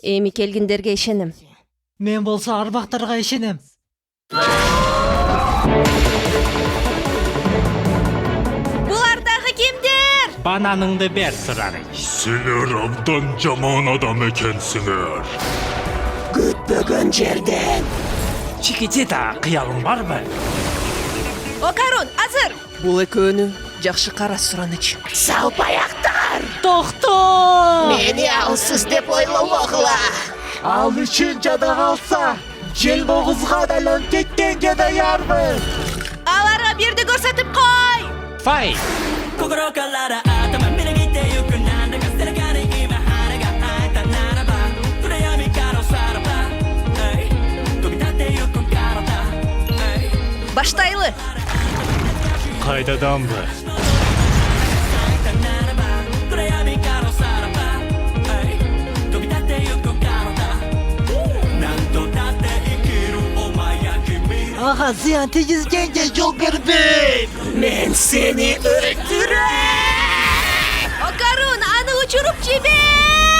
Эми келгиндерге ишенем. Мен болсо арбактарга ишенем. Булар дагы кимдер? Бананыңды бер, Сырарый. Силер абдан жаман адам экенсиңер. Күтпөгөн жерден. Чикитита, кыялың барбы? Окарун, азыр. Бул экөөнү жакшы кара сураныч. Салпаяктар. Токто! Мени алсыз деп ойломогула. Ал үчүн жада калса, жел богузга да кеткенге даярмын. Аларга бирди көрсөтүп кой. Фай! 心から頭みなぎってゆくなんだか背中に今羽が生えたならば暗闇からさらば飛び立ってゆく体 Баштайлы. Кайдадан бы? 暗闇からさらば飛び立ってゆく体なんとだって生きるお前や君 Ага, зыян тийгизгенге жол бербейм. Мен сени өлтүрөм. Окарун, аны учуруп жибер.